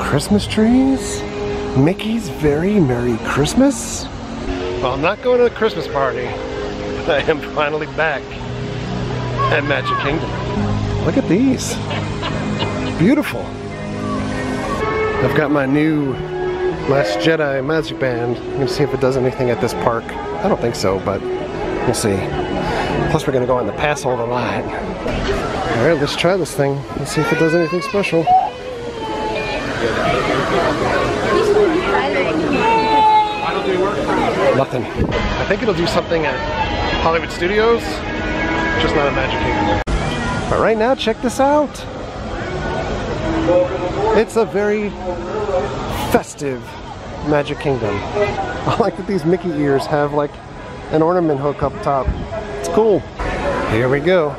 Christmas trees. Mickey's Very Merry Christmas. Well, I'm not going to the Christmas party, but I am finally back at Magic Kingdom. Look at these. Beautiful. I've got my new Last Jedi Magic Band. I'm gonna see if it does anything at this park. I don't think so, but we'll see. Plus we're gonna go on the pass holder line. All right, let's try this thing. Let's see if it does anything special. Nothing. I think it'll do something at Hollywood Studios, just not at Magic Kingdom. But right now, check this out. It's a very festive Magic Kingdom. I like that these Mickey ears have like an ornament hook up top. It's cool. Here we go.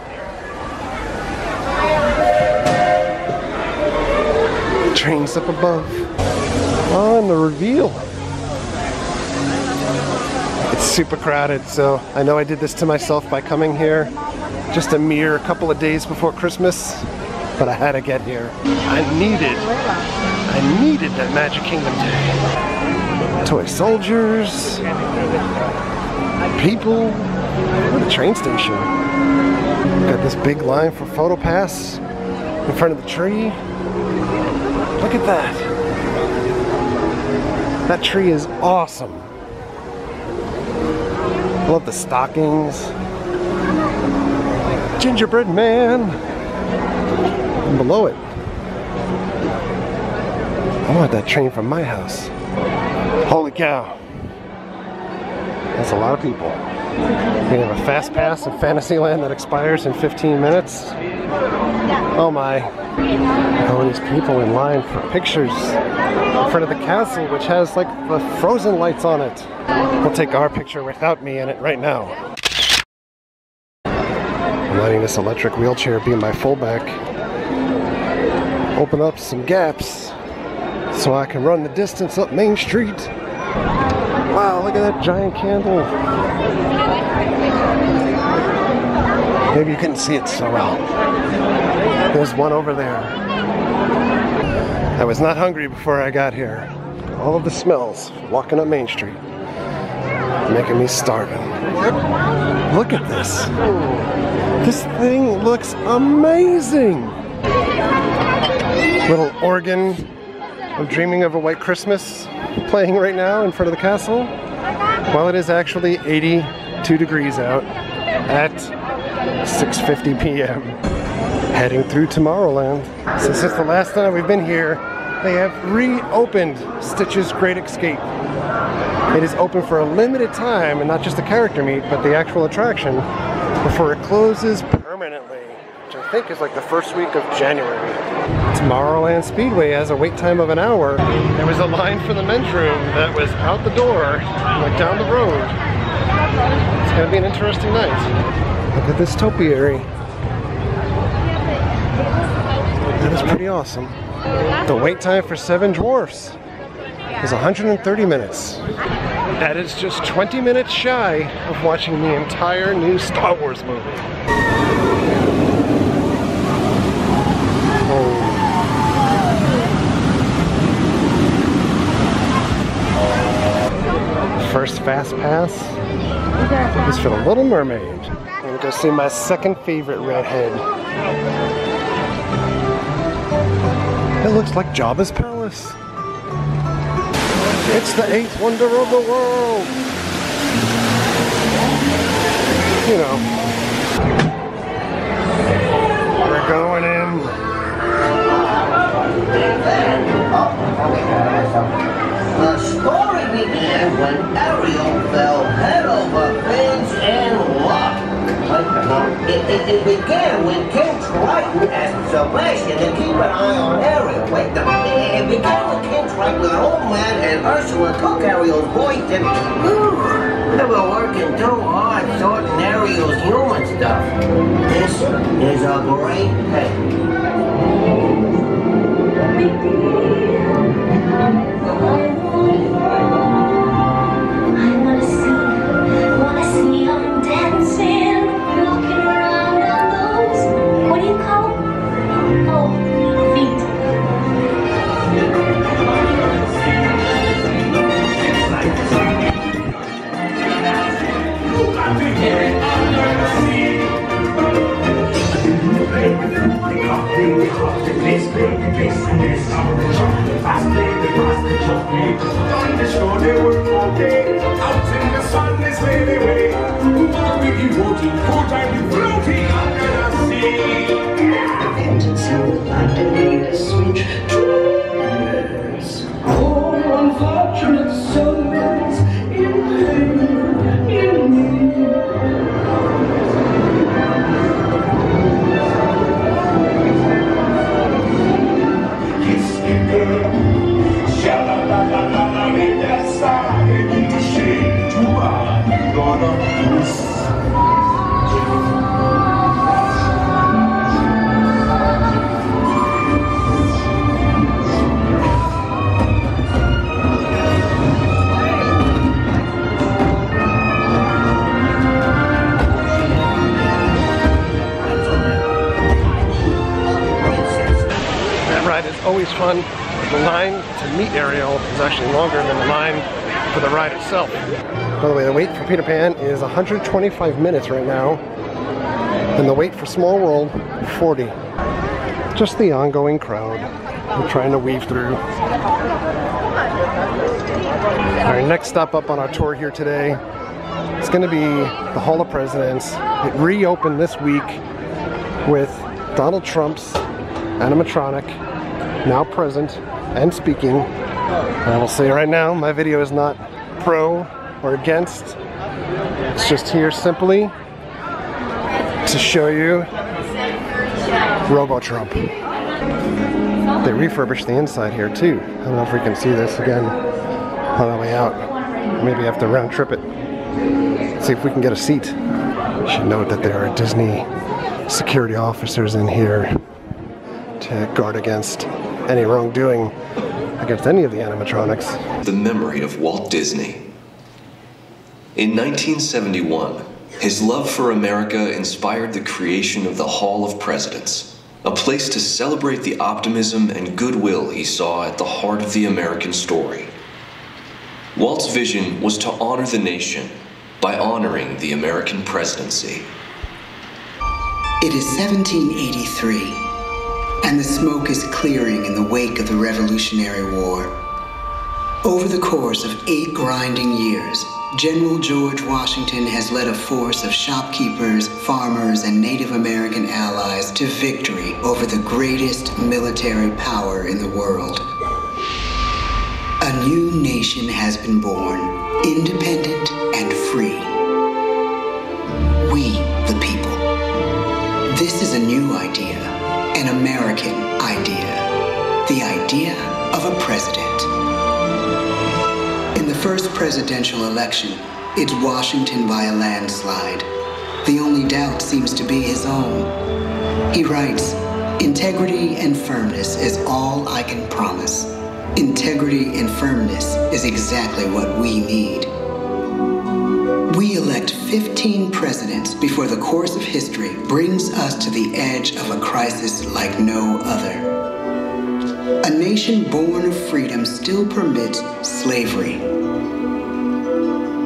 Trains up above. Oh, and the reveal. It's super crowded, so I know I did this to myself by coming here just a mere couple of days before Christmas, but I had to get here. I needed that Magic Kingdom day. Toy soldiers, people, what a train station. Got this big line for photo pass in front of the tree. Look at that. That tree is awesome. I love the stockings. Gingerbread man. And below it, I want that train from my house. Holy cow. That's a lot of people. We have a fast pass in Fantasyland that expires in 15 minutes. Oh my. All these people in line for pictures in front of the castle, which has like the Frozen lights on it. We'll take our picture without me in it right now. I'm letting this electric wheelchair be my fullback. Open up some gaps so I can run the distance up Main Street. Wow, look at that giant candle. Maybe you couldn't see it so well. There's one over there. I was not hungry before I got here. All of the smells walking up Main Street making me starving. Look at this. This thing looks amazing. Little organ of Dreaming of a White Christmas playing right now in front of the castle. While it is actually 82 degrees out at 6:50 p.m. Heading through Tomorrowland. So since the last time we've been here, they have reopened Stitch's Great Escape. It is open for a limited time, and not just the character meet, but the actual attraction, before it closes permanently, which I think is like the first week of January. Tomorrowland Speedway has a wait time of an hour. There was a line for the men's room that was out the door, like down the road. It's gonna be an interesting night. Look at this topiary. That is pretty awesome. The wait time for Seven Dwarfs is 130 minutes. That is just 20 minutes shy of watching the entire new Star Wars movie. Oh. First fast pass is for The Little Mermaid. I'm gonna go see my second favorite redhead. It looks like Jabba's palace. It's the 8th wonder of the world. You know. We're going in. The story began when Ariel fell head over fins and luck. It began when King Triton asked Sebastian to keep an eye on Ariel. It began when King Triton got old man and Ursula took Ariel's voice and they were working too hard sorting Ariel's human stuff. This is a great pet. What do you call them? Oh, feet. Always fun. The line to meet Ariel is actually longer than the line for the ride itself. By the way, the wait for Peter Pan is 125 minutes right now, and the wait for Small World, 40. Just the ongoing crowd we're trying to weave through. Our next stop up on our tour here today is going to be the Hall of Presidents. It reopened this week with Donald Trump's animatronic, now present and speaking. I will say right now, my video is not pro or against. It's just here simply to show you RoboTrump. They refurbished the inside here too. I don't know if we can see this again on the way out. Maybe I have to round trip it. See if we can get a seat. Should note that there are Disney security officers in here to guard against any wrongdoing against any of the animatronics. The memory of Walt Disney. In 1971, his love for America inspired the creation of the Hall of Presidents, a place to celebrate the optimism and goodwill he saw at the heart of the American story. Walt's vision was to honor the nation by honoring the American presidency. It is 1783. And the smoke is clearing in the wake of the Revolutionary War. Over the course of 8 grinding years, General George Washington has led a force of shopkeepers, farmers, and Native American allies to victory over the greatest military power in the world. A new nation has been born, independent and free. We, the people. This is a new idea. An American idea. The idea of a president. In the first presidential election, it's Washington by a landslide. The only doubt seems to be his own. He writes, "Integrity and firmness is all I can promise. Integrity and firmness is exactly what we need." We elect 15 presidents before the course of history brings us to the edge of a crisis like no other. A nation born of freedom still permits slavery.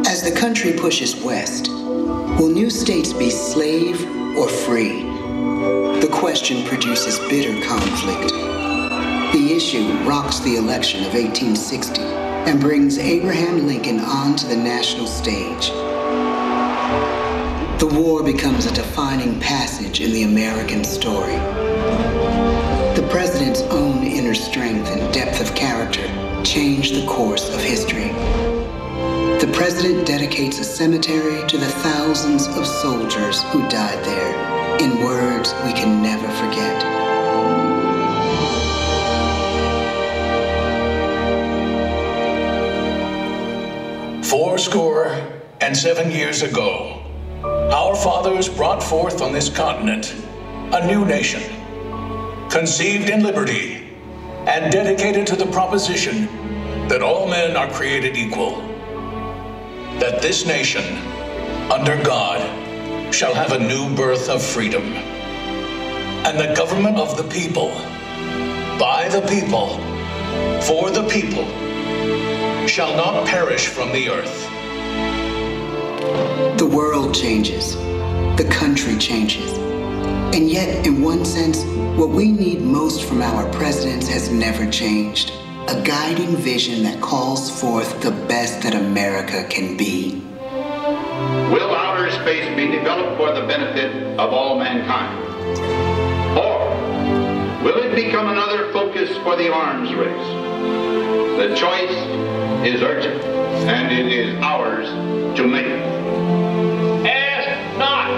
As the country pushes west, will new states be slave or free? The question produces bitter conflict. The issue rocks the election of 1860 and brings Abraham Lincoln onto the national stage. The war becomes a defining passage in the American story. The president's own inner strength and depth of character change the course of history. The president dedicates a cemetery to the thousands of soldiers who died there, in words we can never forget. "47 years ago, our fathers brought forth on this continent a new nation, conceived in liberty and dedicated to the proposition that all men are created equal, that this nation, under God, shall have a new birth of freedom, and the government of the people, by the people, for the people, shall not perish from the earth." The world changes, the country changes, and yet, in one sense, what we need most from our presidents has never changed. A guiding vision that calls forth the best that America can be. Will outer space be developed for the benefit of all mankind? Or will it become another focus for the arms race? The choice is urgent, and it is ours to make. Ask not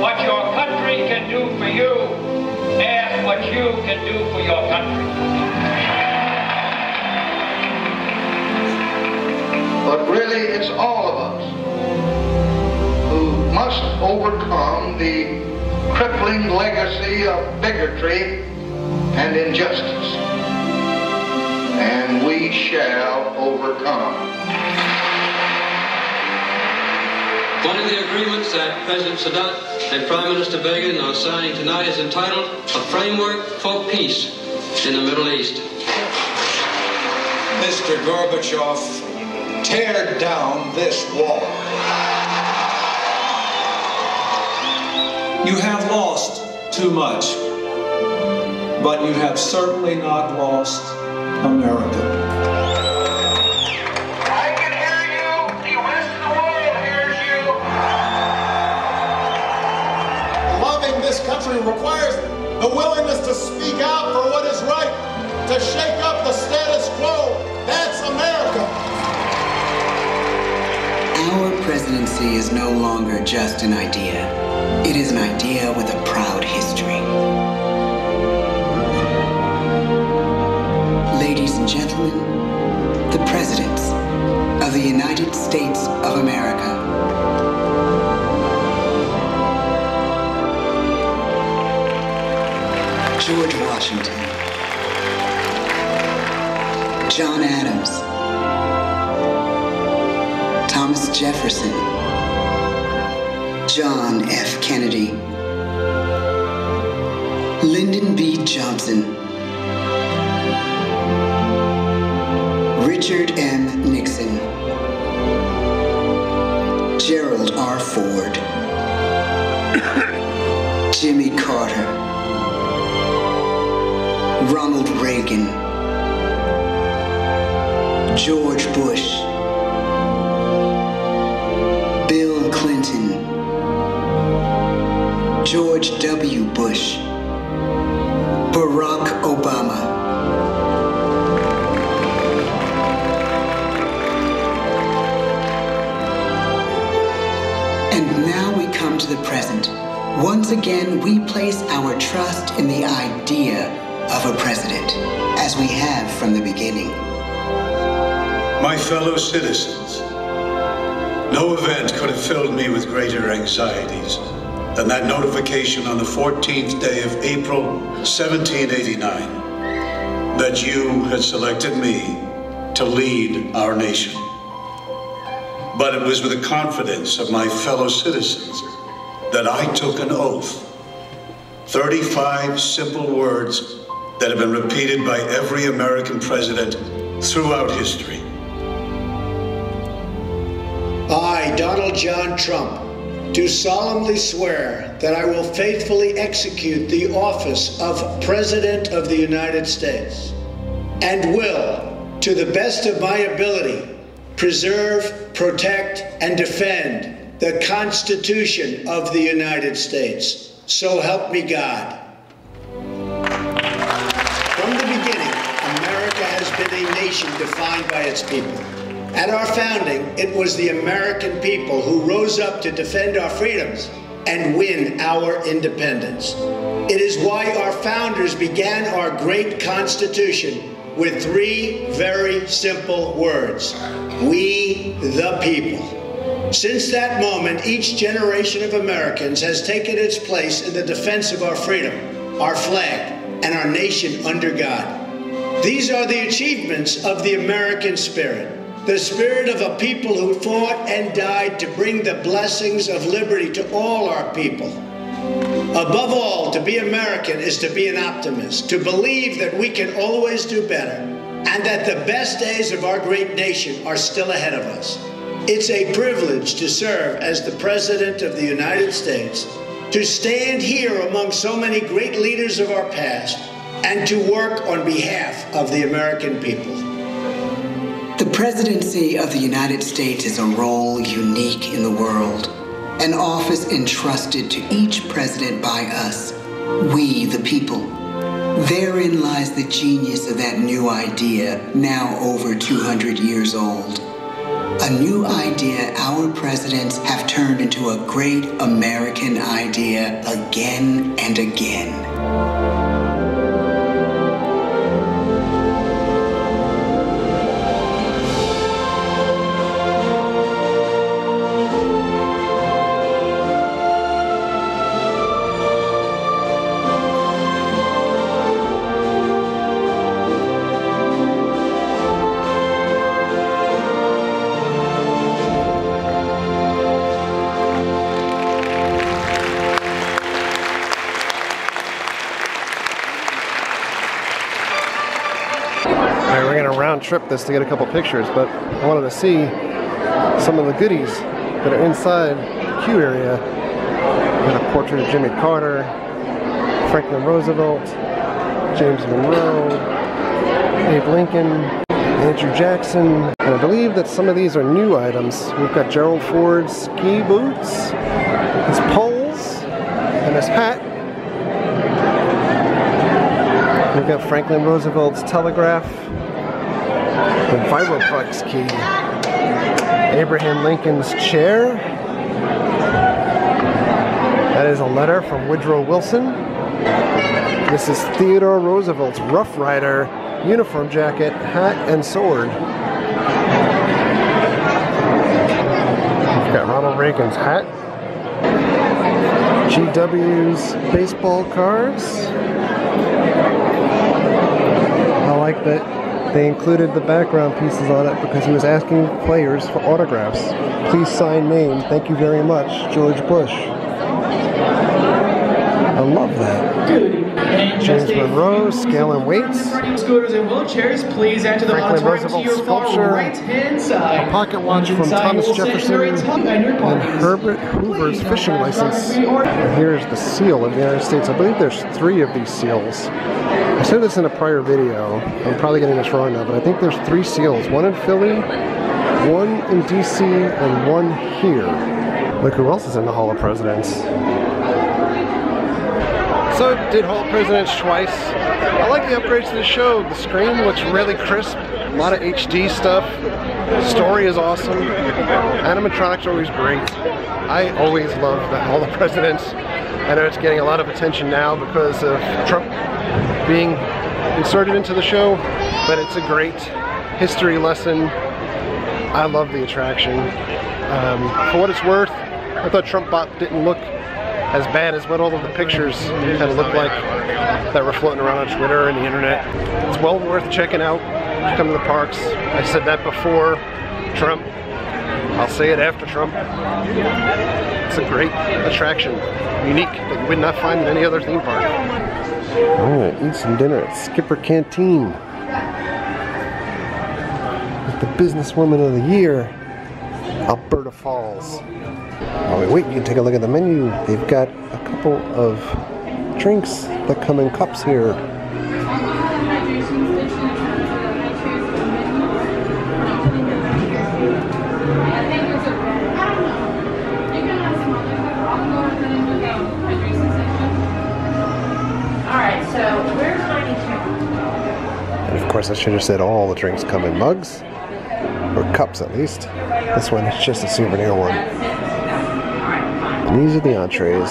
what your country can do for you. Ask what you can do for your country. really it's all of us who must overcome the crippling legacy of bigotry and injustice. And we shall overcome. One of the agreements that President Sadat and Prime Minister Begin are signing tonight is entitled A Framework for Peace in the Middle East. Mr. Gorbachev, tear down this wall. You have lost too much, but you have certainly not lost America. I can hear you. The rest of the world hears you. Loving this country requires the willingness to speak out for what is right, to shake up the status quo. That's America. Our presidency is no longer just an idea. It is an idea with a proud history. Ladies and gentlemen, the presidents of the United States of America. George Washington, John Adams, Thomas Jefferson, John F. Kennedy, Lyndon B. Johnson, Richard M. Nixon, Gerald R. Ford, Jimmy Carter, Ronald Reagan, George Bush, Bill Clinton, George W. Bush, Barack Obama, and now we come to the present. Once again, we place our trust in the idea of a president, as we have from the beginning. My fellow citizens, no event could have filled me with greater anxieties than that notification on the 14th day of April, 1789, that you had selected me to lead our nation. But it was with the confidence of my fellow citizens that I took an oath. 35 simple words that have been repeated by every American president throughout history. I, Donald John Trump, do solemnly swear that I will faithfully execute the office of President of the United States and will, to the best of my ability, preserve, protect, and defend the Constitution of the United States. So help me God. From the beginning, America has been a nation defined by its people. At our founding, it was the American people who rose up to defend our freedoms and win our independence. It is why our founders began our great Constitution with 3 very simple words: we the people. Since that moment, each generation of Americans has taken its place in the defense of our freedom, our flag, and our nation under God. These are the achievements of the American spirit. The spirit of a people who fought and died to bring the blessings of liberty to all our people. Above all, to be American is to be an optimist, to believe that we can always do better, and that the best days of our great nation are still ahead of us. It's a privilege to serve as the President of the United States, to stand here among so many great leaders of our past, and to work on behalf of the American people. The presidency of the United States is a role unique in the world, an office entrusted to each president by us, we the people. Therein lies the genius of that new idea, now over 200 years old. A new idea our presidents have turned into a great American idea again and again. Alright, we're gonna round trip this to get a couple pictures, but I wanted to see some of the goodies that are inside the queue area. Got a portrait of Jimmy Carter, Franklin Roosevelt, James Monroe, Abe Lincoln, Andrew Jackson, and I believe that some of these are new items. We've got Gerald Ford's ski boots, his poles, and his hat. We've got Franklin Roosevelt's telegraph, the Vibroplex key, Abraham Lincoln's chair. That is a letter from Woodrow Wilson. This is Theodore Roosevelt's Rough Rider uniform jacket, hat, and sword. We've got Ronald Reagan's hat. GW's baseball cards. I like that they included the background pieces on it because he was asking players for autographs. Please sign name. Thank you very much, George Bush. I love that. James Monroe, scale and weights. Scooters and wheelchairs, please enter the auditorium to your far right-hand side. A pocket watch from Thomas Jefferson and Herbert Hoover's fishing license. And here's the seal of the United States. I believe there's 3 of these seals. I said this in a prior video. I'm probably getting this wrong now, but I think there's 3 seals. 1 in Philly, 1 in DC, and 1 here. Look who else is in the Hall of Presidents. So, did Hall of Presidents twice. I like the upgrades to the show. The screen looks really crisp. A lot of HD stuff. The story is awesome. Animatronics are always great. I always love the Hall of Presidents. I know it's getting a lot of attention now because of Trump being inserted into the show, but it's a great history lesson. I love the attraction. For what it's worth, I thought Trump Bot didn't look as bad as what all of the pictures kind of look like that were floating around on Twitter and the internet. It's well worth checking out. Come to the parks. I said that before Trump. I'll say it after Trump. It's a great attraction. Unique that you would not find in any other theme park. Alright, eat some dinner at Skipper Canteen. With the businesswoman of the year, Alberta Falls. Oh wait, you can take a look at the menu. They've got a couple of drinks that come in cups here. Alright, so where's 92? And of course I should have said all the drinks come in mugs. Or cups at least. This one is just a souvenir one. And these are the entrees.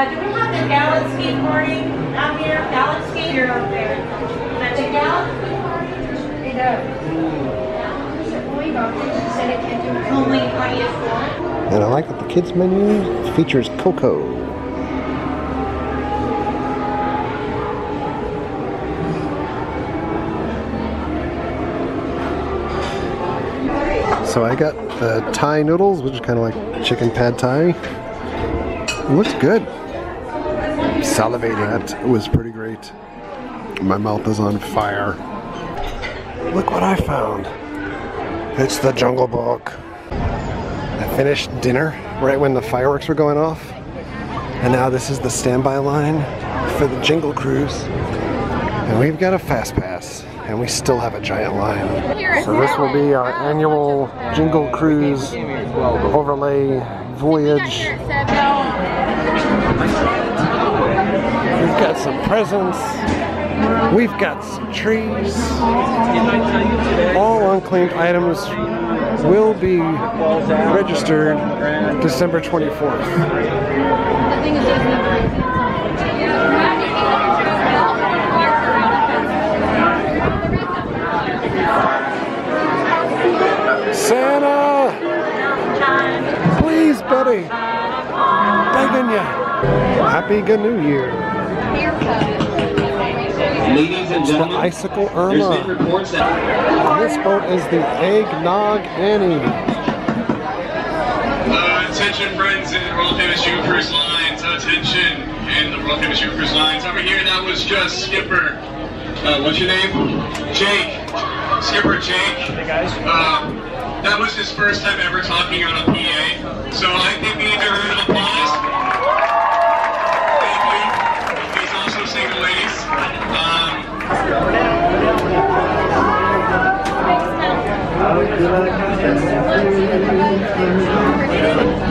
Do we have the Galaxy party out here? Galaxy? You're up there. The Galaxy party? It does. Only And I like that the kids menu features Coco. So I got the Thai noodles, which is kind of like chicken pad Thai. It looks good. Salivating. That was pretty great. My mouth is on fire. Look what I found. It's the Jungle Book. I finished dinner right when the fireworks were going off. And now this is the standby line for the Jingle Cruise. And we've got a fast pass. And we still have a giant line. So this will be our annual Jingle Cruise overlay voyage. We've got some presents. We've got some trees. All unclaimed items will be registered December 24th. Santa! Please, buddy! Begging ya! Happy Good New Year! Ladies and gentlemen, the Icicle Irma. And this boat is the Eggnog Annie. Attention, friends in the World Famous Shoe Cruise Lines. Attention, in the World Famous Shoe Cruise Lines. Over here, that was just Skipper. What's your name? Jake. Skipper Jake. Hey, guys. That was his first time ever talking on a PA. So I think we need to round of applause. Thank you. He's also single, ladies.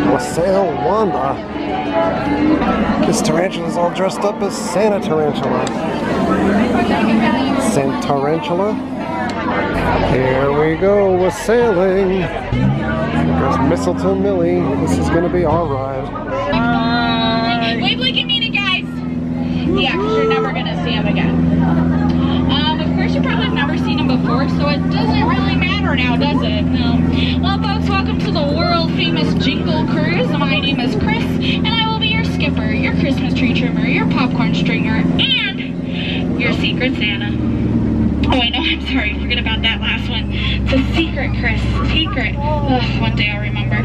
Wassail Wanda. This tarantula's all dressed up as Santa Tarantula. Santa Tarantula. Here we go, wassailing. There's Mistletoe Millie. This is gonna be our ride. Wave like you mean it, guys. Yeah, because you're never gonna see him again. Of course, you probably have never seen him before, so it doesn't really matter now, does it? No. Well, folks, welcome to the world famous Jingle Cruise. My name is Chris, and I will be your skipper, your Christmas tree trimmer, your popcorn stringer, and your secret Santa. Oh, I know, I'm sorry, forget about that last one. It's a secret, Chris, secret. Ugh, one day I'll remember.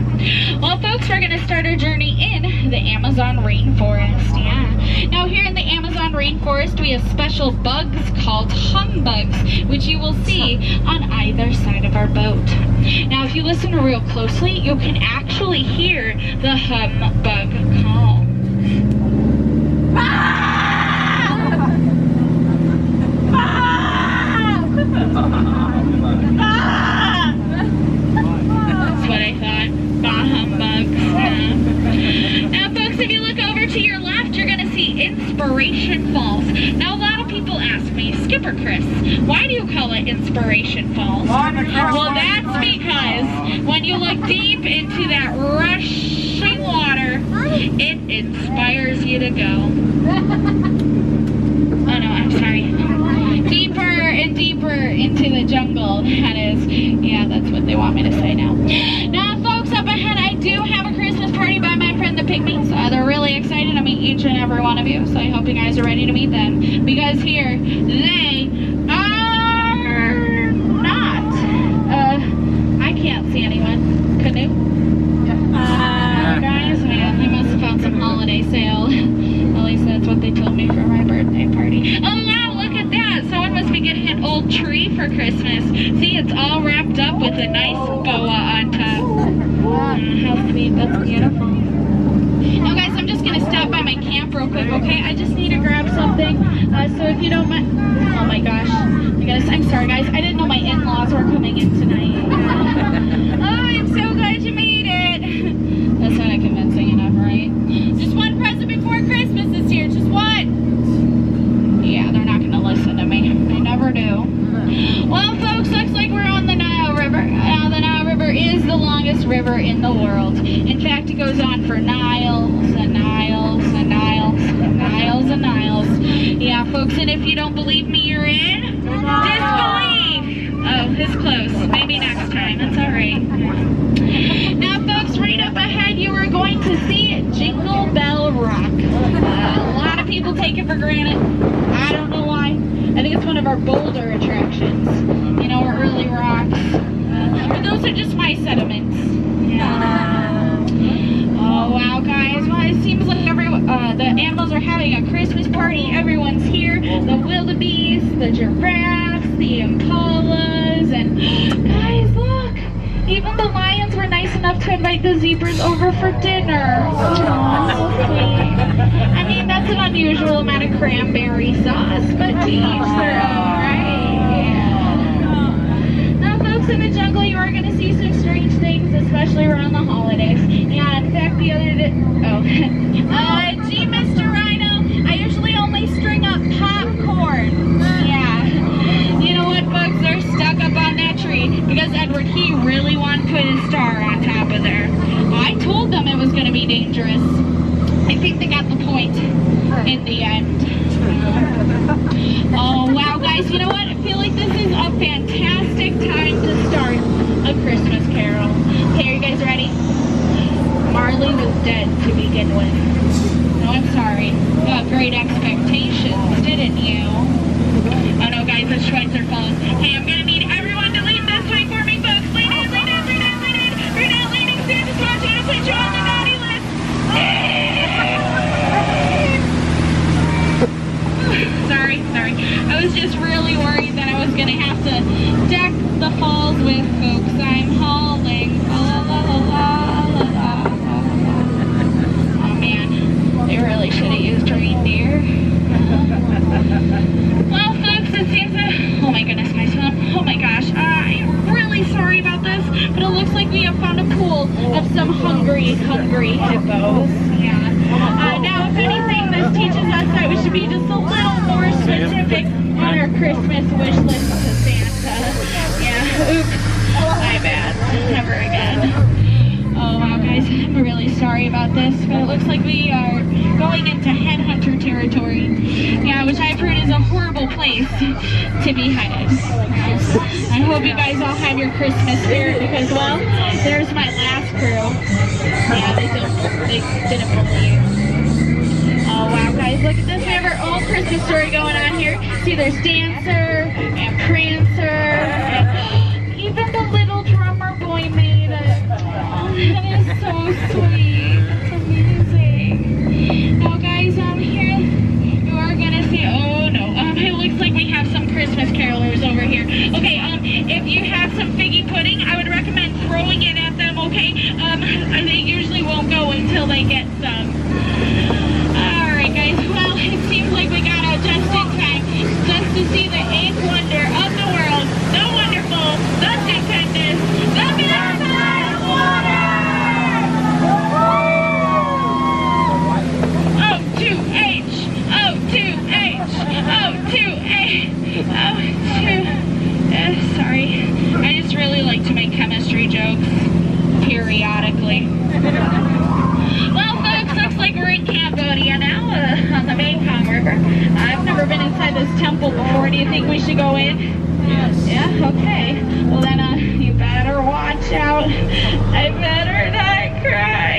Well, folks, we're gonna start our journey in the Amazon rainforest, yeah. Now, here in the Amazon rainforest, we have special bugs called humbugs, which you will see on either side of our boat. Now, if you listen real closely, you can actually hear the humbug call. That's what I thought. Bah humbugs. Now, folks, if you look over to your left, you're going to see Inspiration Falls. Now, a lot of people ask me, Skipper Chris, why do you call it Inspiration Falls? Well, that's because when you look deep into that rushing water, it inspires you to go. Oh, no, I'm sorry. Deeper and deeper into the jungle. That is, yeah, that's what they want me to say now. Now, folks, up ahead, I do have a Christmas party by my friend the Pygmies. They're really excited to meet each and every one of you, so I hope you guys are ready to meet them. Because here, they are not. I can't see anyone. Canoe? Guys, man, they must have found some holiday sale. At least that's what they told me for my birthday party. Oh, wow, look at that. Someone must be getting an old tree for Christmas. See, it's all wrapped up with a nice boa on top. How sweet. That's beautiful. Now, guys, I'm just going to stop by my camp real quick, okay? I just need to grab something. So if you don't mind... Oh, my gosh. I'm sorry, guys. I didn't know my in-laws were coming in tonight. Oh, I'm so glad you made it. That's not convincing enough, right? Just one present before Christmas this year. Just one. Yeah, they're not going to listen to me. They never do. Well, folks, looks like we're on the Nile River. The Nile River is the longest river in the world. In fact, it goes on for miles and miles and miles and miles and miles. Yeah, folks, and if you don't believe me, you're in disbelief. Oh, it's close. Maybe next time. That's all right. Now, folks, right up ahead, you are going to see Jingle Bell Rock. A lot of people take it for granted. I don't know why. I think it's one of our bolder attractions. You know, our early rocks. But those are just my sentiments. Yeah. Oh, wow, guys. Well, it seems like the animals are having a Christmas party. Everyone's here. The wildebeest, the giraffes, the impalas, and guys, look. Even the lions were nice enough to invite the zebras over for dinner. Oh, sweet. I mean, that's an unusual amount of cranberry sauce, but to each their own, right? Yeah. Now, folks, in the jungle, you are going to see some strange things, especially around the holidays. Yeah, in fact, the other day... Oh. Gee, Mr. Rhino, I usually only string up popcorn. Yeah. You know what, folks? They're stuck up on that tree because Edward, he really wanted to put his star on top of there. I told them it was going to be dangerous. I think they got the point in the end. Oh, wow, guys, you know what? I feel like this is a fantastic time to start a Christmas carol. Okay, are you guys ready? Marley was dead to begin with. No, I'm sorry. You got great expectations, didn't you? Oh, no, guys, the Schweitzer Falls. Hey, I'm going to need everyone to lead this way for me, folks. Lead in, lead in, lead in, lead in. We're not leading, Santa's watching to put you on the naughty I was just really worried that I was gonna have to deck the falls with, folks. I'm hauling. La, la, la, la, la, la. Oh man, they really should have used reindeer. Well, folks, it seems that, oh my goodness, my son, oh my gosh, I'm really sorry about this, but it looks like we have found a pool of some hungry hippos. Yeah. Now, if anything, this teaches us that we should be just a little more specific on our Christmas wish list to Santa. Yeah, oops, my bad, never again. Oh wow, guys, I'm really sorry about this, but it looks like we are going into headhunter territory. Yeah, which I've heard is a horrible place to be headed. I hope you guys all have your Christmas spirit because, well, there's my last crew. Yeah, they didn't believe. Oh wow, guys, look at this. We have our own Christmas story going on here. See, there's Dancer and Prancer and even the little drummer boy made it. Oh, that is so sweet. That's amazing. Now, guys, here you are gonna see. Oh no, it looks like we have some Christmas carolers over here. Okay, if you have some figgy pudding, I would recommend throwing it at them. Okay, they usually won't go until they get some. All right, guys. Well, it seems like we got out just in time, just to see the eighth wonder of the world, the wonderful, the stupendous, the Midnight Water! O2H! O2H! O2H! O2... sorry. I just really like to make chemistry jokes periodically. Well, folks, looks like we're in Cambodia now, on the Mekong River. I've never been inside this temple before. Do you think we should go in? Yes. Yeah? Okay. Well then, you better watch out. I better not cry.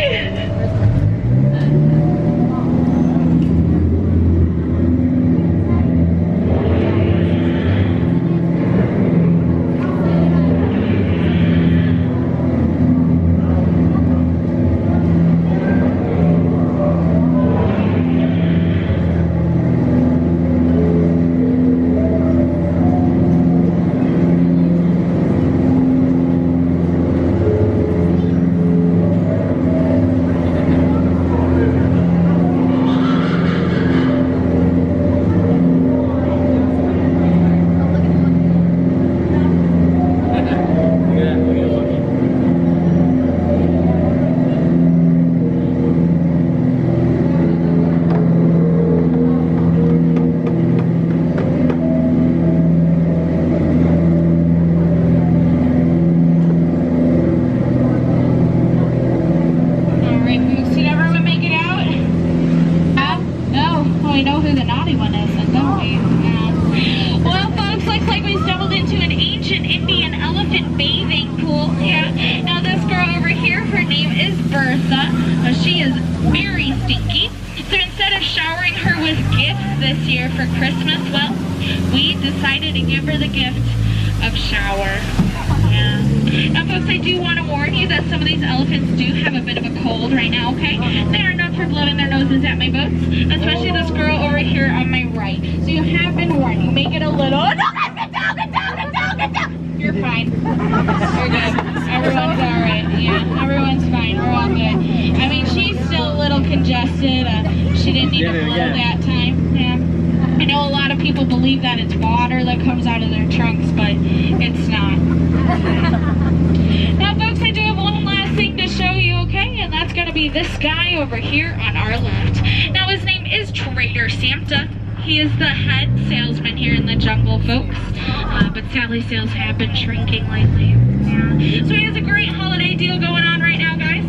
Sales have been shrinking lately. Yeah. So he has a great holiday deal going on right now, guys.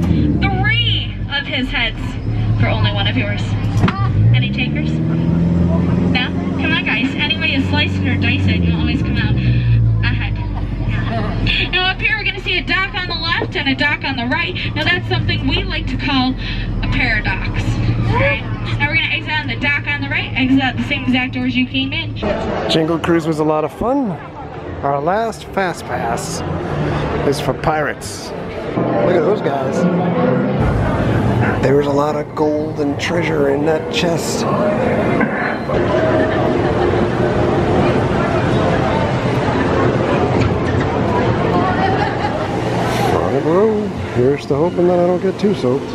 3 of his heads for only 1 of yours. Any takers? No? Come on, guys. Any way you slice it or dice it, you'll always come out ahead. Yeah. Now up here we're going to see a dock on the left and a dock on the right. Now that's something we like to call a paradox. Alright. Now we're going to exit on the dock on the right, exit out the same exact doors you came in. Jingle Cruise was a lot of fun. Our last Fast Pass is for pirates. Look at those guys. There was a lot of gold and treasure in that chest. row. Here's to hoping that I don't get too soaked.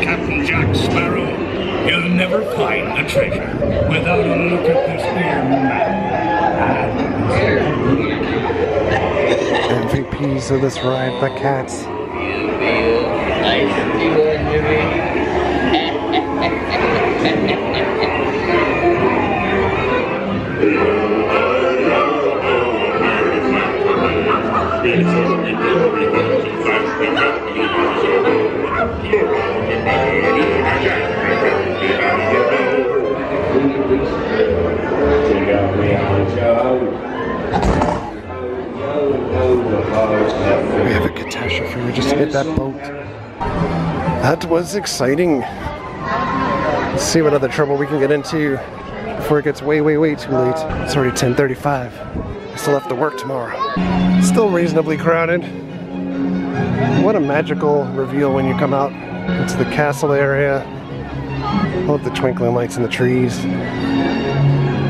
Captain Jack Sparrow, you'll never find the treasure without a look at this here map. MVPs of this ride, the cats. We have a catastrophe. We just hit that boat. That was exciting. Let's see what other trouble we can get into before it gets way, way, way too late. It's already 10:35. I still have to work tomorrow. Still reasonably crowded. What a magical reveal when you come out into the castle area. I love the twinkling lights in the trees.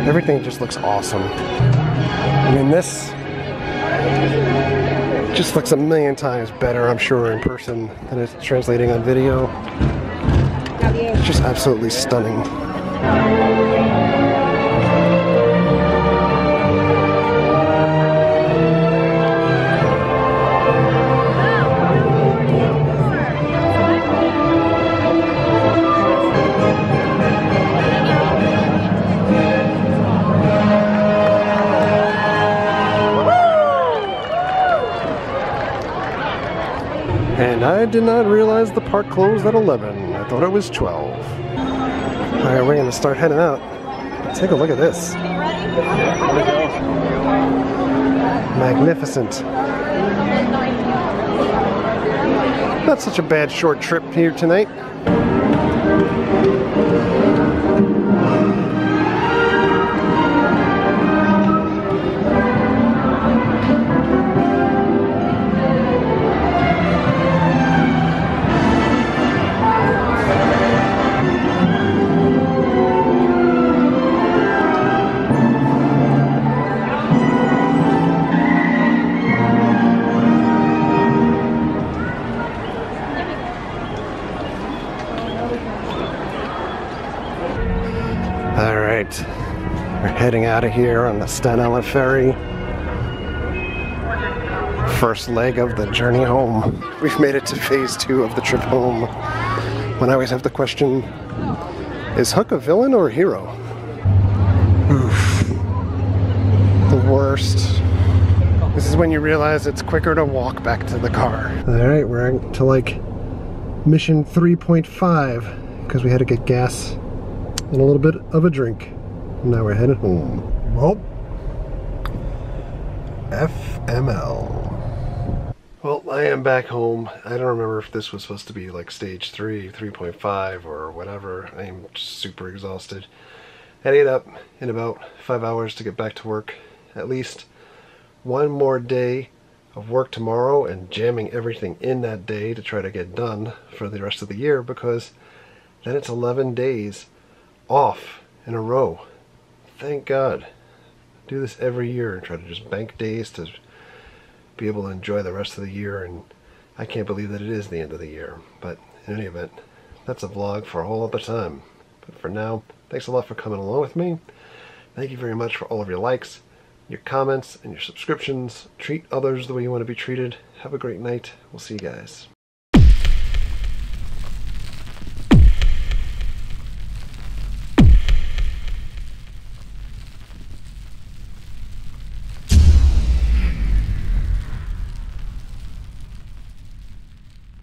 Everything just looks awesome. I mean, this just looks a million times better, I'm sure, in person than it's translating on video. It's just absolutely stunning. And I did not realize the park closed at 11. I thought it was 12. Alright, we're gonna start heading out. Take a look at this. Magnificent. Not such a bad short trip here tonight. Alright, we're heading out of here on the Staten Island Ferry. First leg of the journey home. We've made it to phase 2 of the trip home. When I always have the question, is Hook a villain or a hero? Oof. The worst. This is when you realize it's quicker to walk back to the car. Alright, we're to like mission 3.5 because we had to get gas and a little bit of a drink. Now we're headed home. Well, FML. Well, I am back home. I don't remember if this was supposed to be like stage 3, 3.5 or whatever. I am super exhausted. heading up in about 5 hours to get back to work. At least one more day of work tomorrow and jamming everything in that day to try to get done for the rest of the year, because then it's 11 days off in a row. Thank God. Do this every year and try to just bank days to be able to enjoy the rest of the year, and I can't believe that it is the end of the year. But in any event, that's a vlog for a whole other time. But for now, thanks a lot for coming along with me. Thank you very much for all of your likes, your comments, and your subscriptions. Treat others the way you want to be treated. Have a great night. We'll see you guys.